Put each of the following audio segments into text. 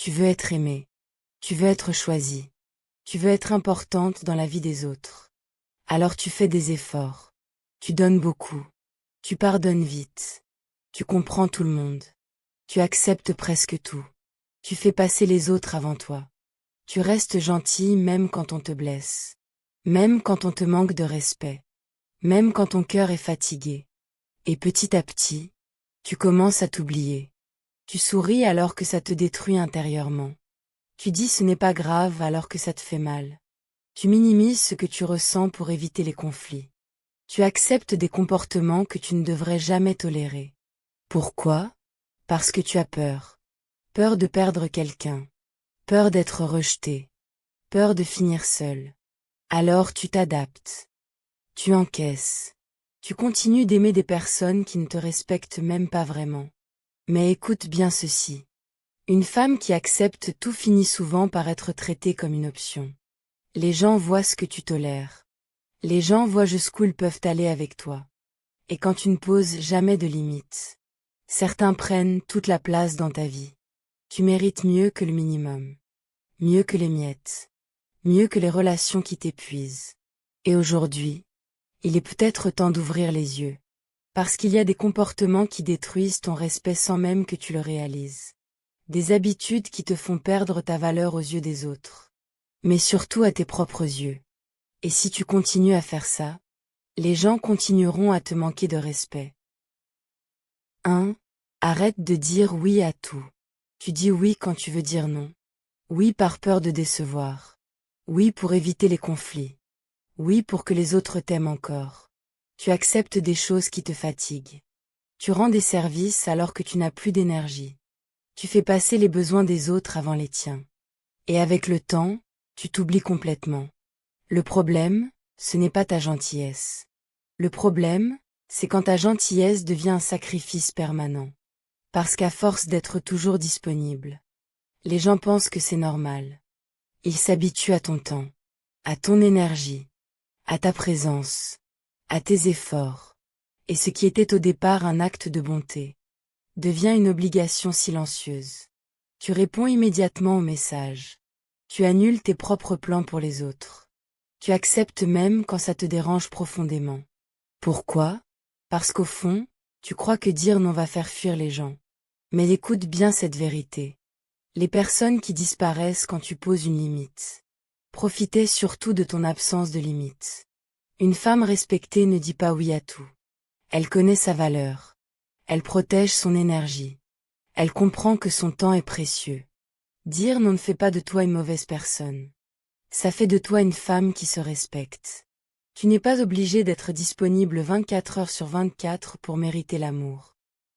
Tu veux être aimée. Tu veux être choisie. Tu veux être importante dans la vie des autres. Alors tu fais des efforts. Tu donnes beaucoup. Tu pardonnes vite. Tu comprends tout le monde. Tu acceptes presque tout. Tu fais passer les autres avant toi. Tu restes gentil même quand on te blesse. Même quand on te manque de respect. Même quand ton cœur est fatigué. Et petit à petit, tu commences à t'oublier. Tu souris alors que ça te détruit intérieurement. Tu dis ce n'est pas grave alors que ça te fait mal. Tu minimises ce que tu ressens pour éviter les conflits. Tu acceptes des comportements que tu ne devrais jamais tolérer. Pourquoi? Parce que tu as peur. Peur de perdre quelqu'un. Peur d'être rejeté. Peur de finir seul. Alors tu t'adaptes. Tu encaisses. Tu continues d'aimer des personnes qui ne te respectent même pas vraiment. Mais écoute bien ceci. Une femme qui accepte tout finit souvent par être traitée comme une option. Les gens voient ce que tu tolères. Les gens voient jusqu'où ils peuvent aller avec toi. Et quand tu ne poses jamais de limites, certains prennent toute la place dans ta vie. Tu mérites mieux que le minimum. Mieux que les miettes. Mieux que les relations qui t'épuisent. Et aujourd'hui, il est peut-être temps d'ouvrir les yeux. Parce qu'il y a des comportements qui détruisent ton respect sans même que tu le réalises. Des habitudes qui te font perdre ta valeur aux yeux des autres. Mais surtout à tes propres yeux. Et si tu continues à faire ça, les gens continueront à te manquer de respect. 1. Arrête de dire oui à tout. Tu dis oui quand tu veux dire non. Oui par peur de décevoir. Oui pour éviter les conflits. Oui pour que les autres t'aiment encore. Tu acceptes des choses qui te fatiguent. Tu rends des services alors que tu n'as plus d'énergie. Tu fais passer les besoins des autres avant les tiens. Et avec le temps, tu t'oublies complètement. Le problème, ce n'est pas ta gentillesse. Le problème, c'est quand ta gentillesse devient un sacrifice permanent. Parce qu'à force d'être toujours disponible, les gens pensent que c'est normal. Ils s'habituent à ton temps, à ton énergie, à ta présence, à tes efforts. Et ce qui était au départ un acte de bonté, devient une obligation silencieuse. Tu réponds immédiatement aux messages. Tu annules tes propres plans pour les autres. Tu acceptes même quand ça te dérange profondément. Pourquoi? Parce qu'au fond, tu crois que dire non va faire fuir les gens. Mais écoute bien cette vérité. Les personnes qui disparaissent quand tu poses une limite. Profitez surtout de ton absence de limite. Une femme respectée ne dit pas oui à tout. Elle connaît sa valeur. Elle protège son énergie. Elle comprend que son temps est précieux. Dire non ne fait pas de toi une mauvaise personne. Ça fait de toi une femme qui se respecte. Tu n'es pas obligé d'être disponible 24 heures sur 24 pour mériter l'amour.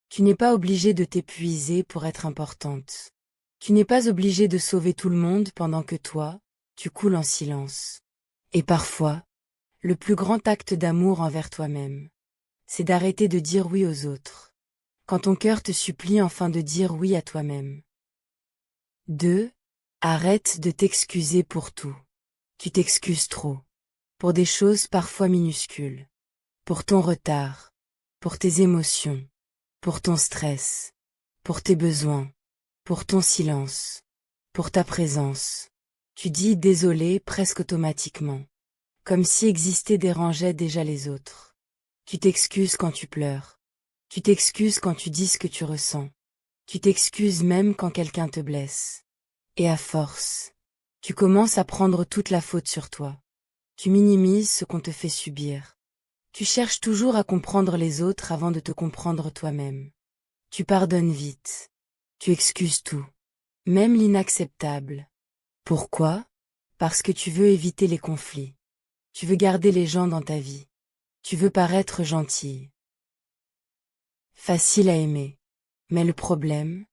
Tu n'es pas obligé de t'épuiser pour être importante. Tu n'es pas obligé de sauver tout le monde pendant que toi, tu coules en silence. Et parfois, le plus grand acte d'amour envers toi-même, c'est d'arrêter de dire oui aux autres. Quand ton cœur te supplie enfin de dire oui à toi-même. 2. Arrête de t'excuser pour tout. Tu t'excuses trop. Pour des choses parfois minuscules. Pour ton retard. Pour tes émotions. Pour ton stress. Pour tes besoins. Pour ton silence. Pour ta présence. Tu dis désolé presque automatiquement. Comme si exister dérangeait déjà les autres. Tu t'excuses quand tu pleures. Tu t'excuses quand tu dis ce que tu ressens. Tu t'excuses même quand quelqu'un te blesse. Et à force, tu commences à prendre toute la faute sur toi. Tu minimises ce qu'on te fait subir. Tu cherches toujours à comprendre les autres avant de te comprendre toi-même. Tu pardonnes vite. Tu excuses tout. Même l'inacceptable. Pourquoi? Parce que tu veux éviter les conflits. Tu veux garder les gens dans ta vie. Tu veux paraître gentille. Facile à aimer. Mais le problème,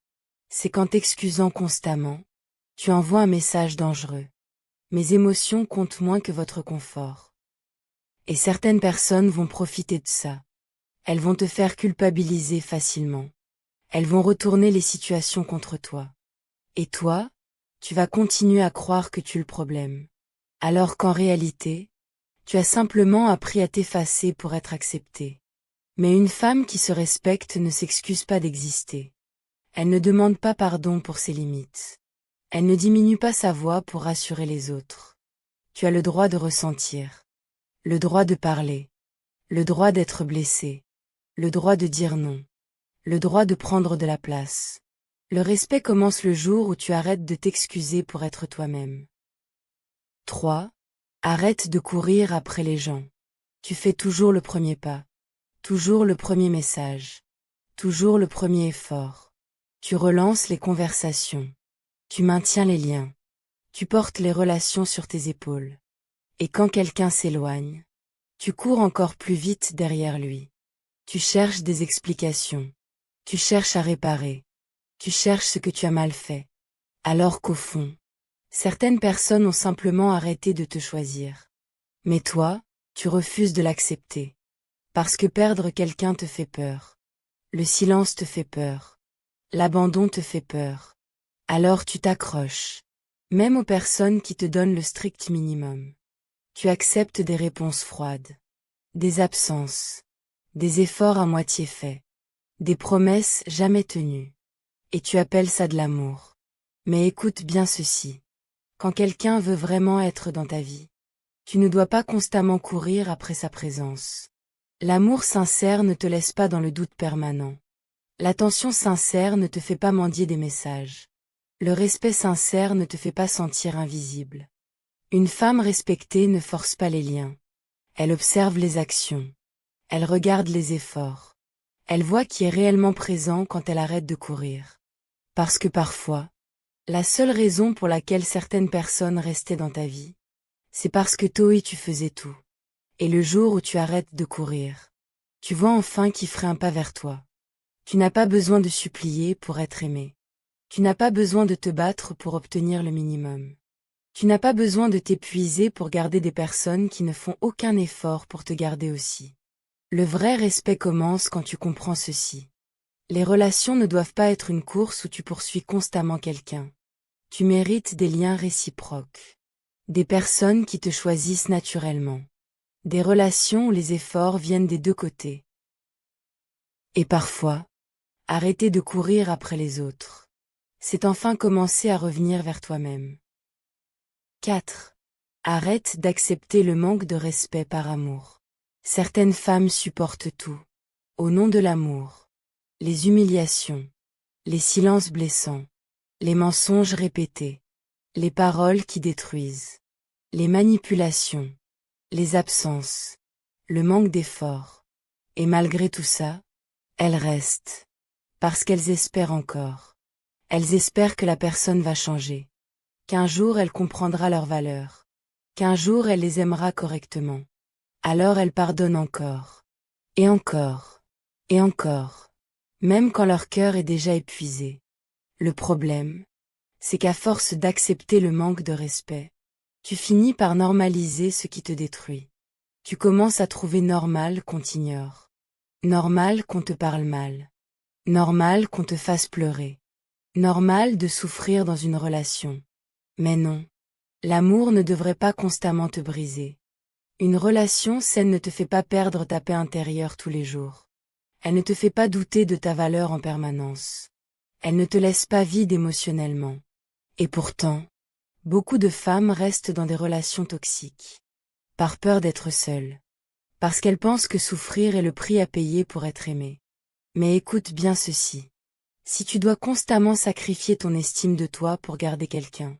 c'est qu'en t'excusant constamment, tu envoies un message dangereux. Mes émotions comptent moins que votre confort. Et certaines personnes vont profiter de ça. Elles vont te faire culpabiliser facilement. Elles vont retourner les situations contre toi. Et toi, tu vas continuer à croire que tu es le problème. Alors qu'en réalité, tu as simplement appris à t'effacer pour être accepté. Mais une femme qui se respecte ne s'excuse pas d'exister. Elle ne demande pas pardon pour ses limites. Elle ne diminue pas sa voix pour rassurer les autres. Tu as le droit de ressentir, le droit de parler, le droit d'être blessé, le droit de dire non, le droit de prendre de la place. Le respect commence le jour où tu arrêtes de t'excuser pour être toi-même. 3. Arrête de courir après les gens. Tu fais toujours le premier pas, toujours le premier message, toujours le premier effort. Tu relances les conversations. Tu maintiens les liens. Tu portes les relations sur tes épaules. Et quand quelqu'un s'éloigne, tu cours encore plus vite derrière lui. Tu cherches des explications. Tu cherches à réparer. Tu cherches ce que tu as mal fait. Alors qu'au fond, certaines personnes ont simplement arrêté de te choisir. Mais toi, tu refuses de l'accepter. Parce que perdre quelqu'un te fait peur. Le silence te fait peur. L'abandon te fait peur. Alors tu t'accroches. Même aux personnes qui te donnent le strict minimum. Tu acceptes des réponses froides. Des absences. Des efforts à moitié faits. Des promesses jamais tenues. Et tu appelles ça de l'amour. Mais écoute bien ceci. Quand quelqu'un veut vraiment être dans ta vie, tu ne dois pas constamment courir après sa présence. L'amour sincère ne te laisse pas dans le doute permanent. L'attention sincère ne te fait pas mendier des messages. Le respect sincère ne te fait pas sentir invisible. Une femme respectée ne force pas les liens. Elle observe les actions. Elle regarde les efforts. Elle voit qui est réellement présent quand elle arrête de courir. Parce que parfois, la seule raison pour laquelle certaines personnes restaient dans ta vie, c'est parce que toi tu faisais tout. Et le jour où tu arrêtes de courir, tu vois enfin qui ferait un pas vers toi. Tu n'as pas besoin de supplier pour être aimé. Tu n'as pas besoin de te battre pour obtenir le minimum. Tu n'as pas besoin de t'épuiser pour garder des personnes qui ne font aucun effort pour te garder aussi. Le vrai respect commence quand tu comprends ceci. Les relations ne doivent pas être une course où tu poursuis constamment quelqu'un. Tu mérites des liens réciproques. Des personnes qui te choisissent naturellement. Des relations où les efforts viennent des deux côtés. Et parfois, arrêter de courir après les autres. C'est enfin commencer à revenir vers toi-même. 4. Arrête d'accepter le manque de respect par amour. Certaines femmes supportent tout. Au nom de l'amour. Les humiliations. Les silences blessants. Les mensonges répétés. Les paroles qui détruisent. Les manipulations. Les absences. Le manque d'effort. Et malgré tout ça, elles restent. Parce qu'elles espèrent encore. Elles espèrent que la personne va changer. Qu'un jour elle comprendra leur valeur. Qu'un jour elle les aimera correctement. Alors elles pardonnent encore. Et encore. Et encore. Même quand leur cœur est déjà épuisé. Le problème, c'est qu'à force d'accepter le manque de respect, tu finis par normaliser ce qui te détruit. Tu commences à trouver normal qu'on t'ignore. Normal qu'on te parle mal. Normal qu'on te fasse pleurer. Normal de souffrir dans une relation. Mais non. L'amour ne devrait pas constamment te briser. Une relation saine ne te fait pas perdre ta paix intérieure tous les jours. Elle ne te fait pas douter de ta valeur en permanence. Elle ne te laisse pas vide émotionnellement. Et pourtant, beaucoup de femmes restent dans des relations toxiques. Par peur d'être seules. Parce qu'elles pensent que souffrir est le prix à payer pour être aimée. Mais écoute bien ceci. Si tu dois constamment sacrifier ton estime de toi pour garder quelqu'un,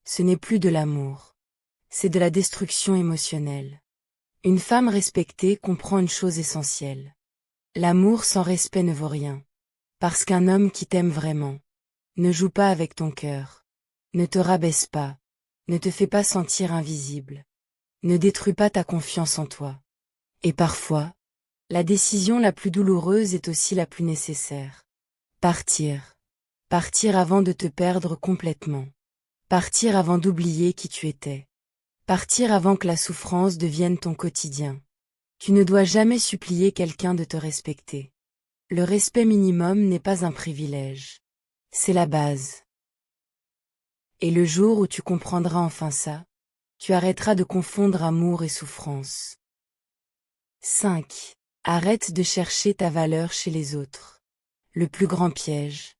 ce n'est plus de l'amour. C'est de la destruction émotionnelle. Une femme respectée comprend une chose essentielle. L'amour sans respect ne vaut rien. Parce qu'un homme qui t'aime vraiment ne joue pas avec ton cœur, ne te rabaisse pas, ne te fait pas sentir invisible, ne détruit pas ta confiance en toi. Et parfois, la décision la plus douloureuse est aussi la plus nécessaire. Partir. Partir avant de te perdre complètement. Partir avant d'oublier qui tu étais. Partir avant que la souffrance devienne ton quotidien. Tu ne dois jamais supplier quelqu'un de te respecter. Le respect minimum n'est pas un privilège. C'est la base. Et le jour où tu comprendras enfin ça, tu arrêteras de confondre amour et souffrance. 5. Arrête de chercher ta valeur chez les autres. Le plus grand piège,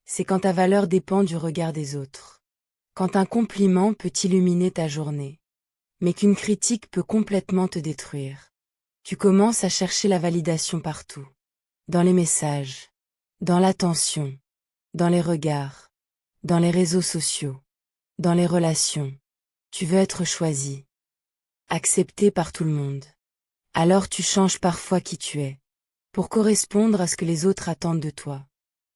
c'est quand ta valeur dépend du regard des autres. Quand un compliment peut illuminer ta journée, mais qu'une critique peut complètement te détruire. Tu commences à chercher la validation partout. Dans les messages, dans l'attention, dans les regards, dans les réseaux sociaux, dans les relations. Tu veux être choisi, accepté par tout le monde. Alors tu changes parfois qui tu es, pour correspondre à ce que les autres attendent de toi.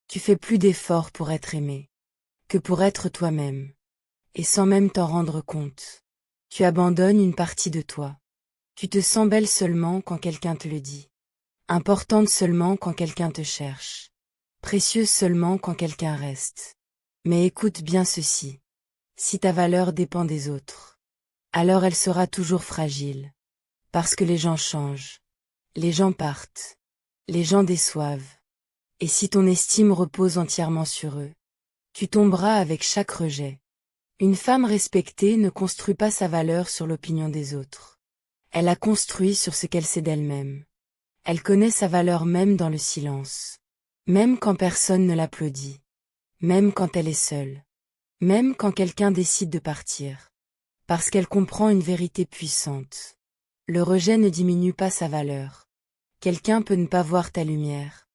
Tu fais plus d'efforts pour être aimé, que pour être toi-même. Et sans même t'en rendre compte, tu abandonnes une partie de toi. Tu te sens belle seulement quand quelqu'un te le dit. Importante seulement quand quelqu'un te cherche. Précieuse seulement quand quelqu'un reste. Mais écoute bien ceci. Si ta valeur dépend des autres, alors elle sera toujours fragile. Parce que les gens changent. Les gens partent. Les gens déçoivent. Et si ton estime repose entièrement sur eux, tu tomberas avec chaque rejet. Une femme respectée ne construit pas sa valeur sur l'opinion des autres. Elle la construit sur ce qu'elle sait d'elle-même. Elle connaît sa valeur même dans le silence. Même quand personne ne l'applaudit. Même quand elle est seule. Même quand quelqu'un décide de partir. Parce qu'elle comprend une vérité puissante. Le rejet ne diminue pas sa valeur. Quelqu'un peut ne pas voir ta lumière,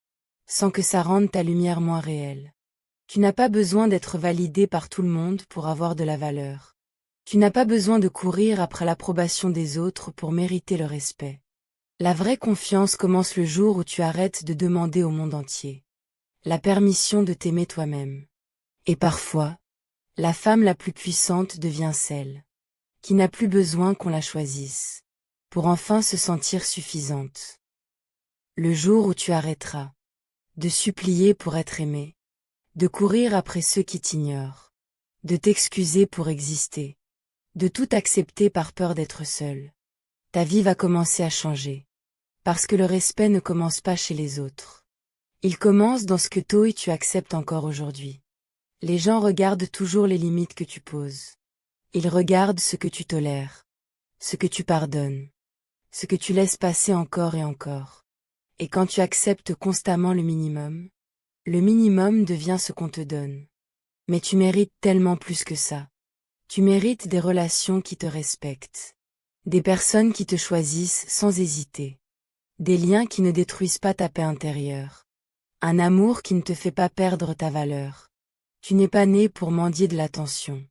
sans que ça rende ta lumière moins réelle. Tu n'as pas besoin d'être validé par tout le monde pour avoir de la valeur. Tu n'as pas besoin de courir après l'approbation des autres pour mériter le respect. La vraie confiance commence le jour où tu arrêtes de demander au monde entier la permission de t'aimer toi-même. Et parfois, la femme la plus puissante devient celle qui n'a plus besoin qu'on la choisisse, pour enfin se sentir suffisante. Le jour où tu arrêteras de supplier pour être aimé, de courir après ceux qui t'ignorent, de t'excuser pour exister, de tout accepter par peur d'être seul, ta vie va commencer à changer. Parce que le respect ne commence pas chez les autres. Il commence dans ce que toi et tu acceptes encore aujourd'hui. Les gens regardent toujours les limites que tu poses. Ils regardent ce que tu tolères, ce que tu pardonnes, ce que tu laisses passer encore et encore. Et quand tu acceptes constamment le minimum devient ce qu'on te donne. Mais tu mérites tellement plus que ça. Tu mérites des relations qui te respectent. Des personnes qui te choisissent sans hésiter. Des liens qui ne détruisent pas ta paix intérieure. Un amour qui ne te fait pas perdre ta valeur. Tu n'es pas né pour mendier de l'attention.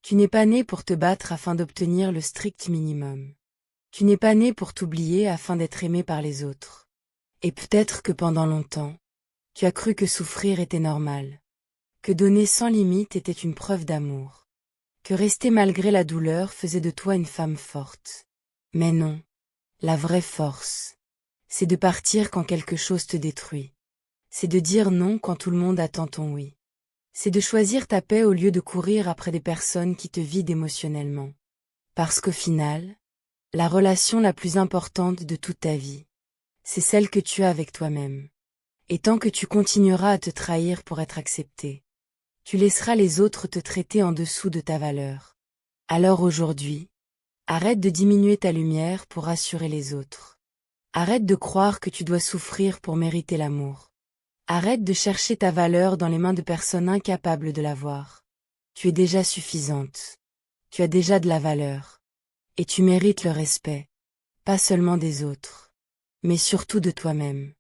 Tu n'es pas né pour te battre afin d'obtenir le strict minimum. Tu n'es pas né pour t'oublier afin d'être aimé par les autres. Et peut-être que pendant longtemps, tu as cru que souffrir était normal. Que donner sans limite était une preuve d'amour. Que rester malgré la douleur faisait de toi une femme forte. Mais non. La vraie force, c'est de partir quand quelque chose te détruit. C'est de dire non quand tout le monde attend ton oui. C'est de choisir ta paix au lieu de courir après des personnes qui te vident émotionnellement. Parce qu'au final, la relation la plus importante de toute ta vie, c'est celle que tu as avec toi-même. Et tant que tu continueras à te trahir pour être accepté, tu laisseras les autres te traiter en dessous de ta valeur. Alors aujourd'hui, arrête de diminuer ta lumière pour rassurer les autres. Arrête de croire que tu dois souffrir pour mériter l'amour. Arrête de chercher ta valeur dans les mains de personnes incapables de la voir. Tu es déjà suffisante. Tu as déjà de la valeur. Et tu mérites le respect. Pas seulement des autres, mais surtout de toi-même.